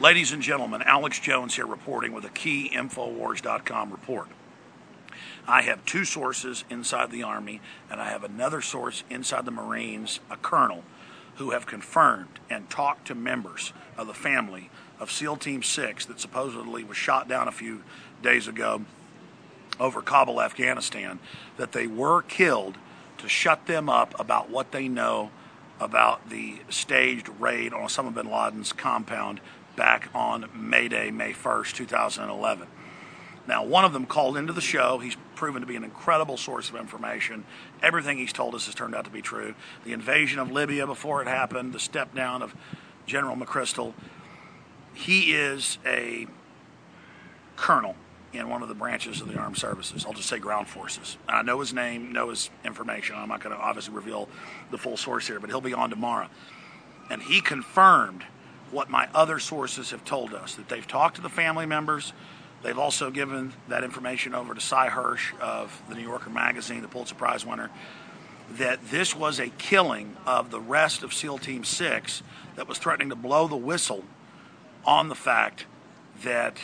Ladies and gentlemen, Alex Jones here reporting with a key Infowars.com report. I have two sources inside the Army, and I have another source inside the Marines, a colonel, who have confirmed and talked to members of the family of SEAL Team 6 that supposedly was shot down a few days ago over Kabul, Afghanistan, that they were killed to shut them up about what they know about the staged raid on Osama bin Laden's compound back on May Day, May 1st, 2011. Now, one of them called into the show. He's proven to be an incredible source of information. Everything he's told us has turned out to be true. The invasion of Libya before it happened, the step down of General McChrystal. He is a colonel in one of the branches of the armed services. I'll just say ground forces. I know his name, know his information. I'm not going to obviously reveal the full source here, but he'll be on tomorrow. And he confirmed what my other sources have told us, that they've talked to the family members. They've also given that information over to Cy Hirsch of the New Yorker magazine, the Pulitzer Prize winner, that this was a killing of the rest of SEAL Team 6 that was threatening to blow the whistle on the fact that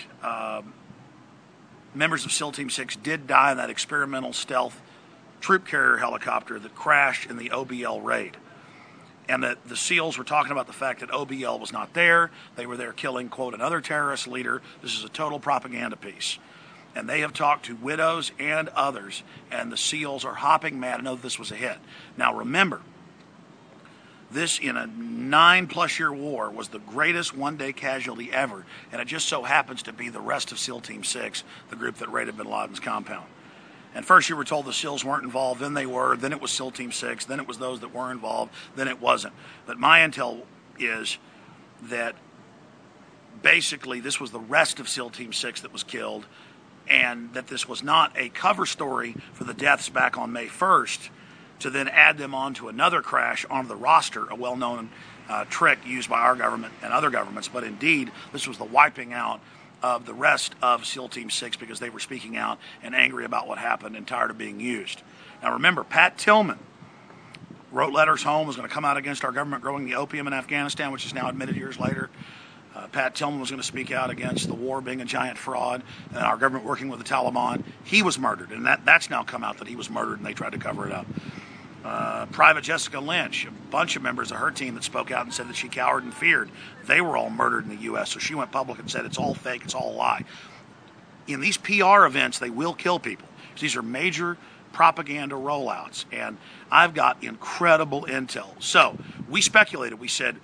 members of SEAL Team 6 did die in that experimental stealth troop carrier helicopter that crashed in the OBL raid. And that the SEALs were talking about the fact that OBL was not there. They were there killing, quote, another terrorist leader. This is a total propaganda piece. And they have talked to widows and others, and the SEALs are hopping mad and know that this was a hit. Now remember, this in a 9+ year war was the greatest one-day casualty ever, and it just so happens to be the rest of SEAL Team 6, the group that raided bin Laden's compound. And first you were told the SEALs weren't involved, then they were, then it was SEAL Team 6, then it was those that were involved, then it wasn't. But my intel is that basically this was the rest of SEAL Team 6 that was killed, and that this was not a cover story for the deaths back on May 1st to then add them onto another crash onto the roster, a well-known trick used by our government and other governments. But indeed, this was the wiping out of the rest of SEAL Team 6 because they were speaking out and angry about what happened and tired of being used. Now remember, Pat Tillman wrote letters home, was going to come out against our government growing the opium in Afghanistan, which is now admitted years later. Pat Tillman was going to speak out against the war being a giant fraud and our government working with the Taliban. He was murdered, and that's now come out that he was murdered and they tried to cover it up. Private Jessica Lynch, a bunch of members of her team that spoke out and said that she cowered and feared. They were all murdered in the U.S., so she went public and said it's all fake, it's all a lie. In these PR events, they will kill people. These are major propaganda rollouts, and I've got incredible intel. So we speculated. We said,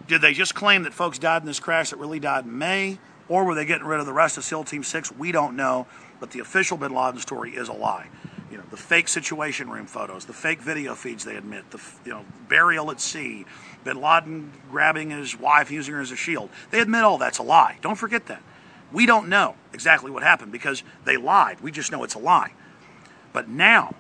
did they just claim that folks died in this crash that really died in May, or were they getting rid of the rest of SEAL Team 6? We don't know, but the official bin Laden story is a lie. You know, the fake Situation Room photos, the fake video feeds they admit, the burial at sea, bin Laden grabbing his wife, using her as a shield. They admit all that's a lie. Don't forget that. We don't know exactly what happened because they lied. We just know it's a lie. But now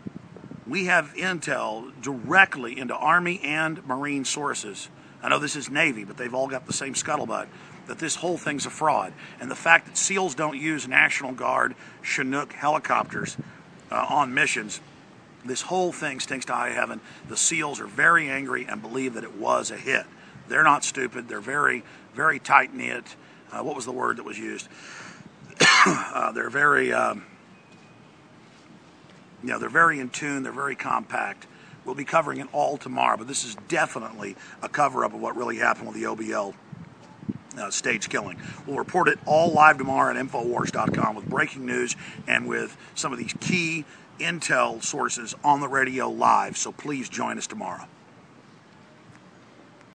we have intel directly into Army and Marine sources. I know this is Navy, but they've all got the same scuttlebutt, that this whole thing's a fraud. And the fact that SEALs don't use National Guard Chinook helicopters on missions, this whole thing stinks to high heaven. The SEALs are very angry and believe that it was a hit. They're not stupid. They're very, very tight-knit. What was the word that was used? They're very, they're very in tune. They're very compact. We'll be covering it all tomorrow, but this is definitely a cover-up of what really happened with the OBL stage killing. We'll report it all live tomorrow at Infowars.com with breaking news and with some of these key intel sources on the radio live, so please join us tomorrow.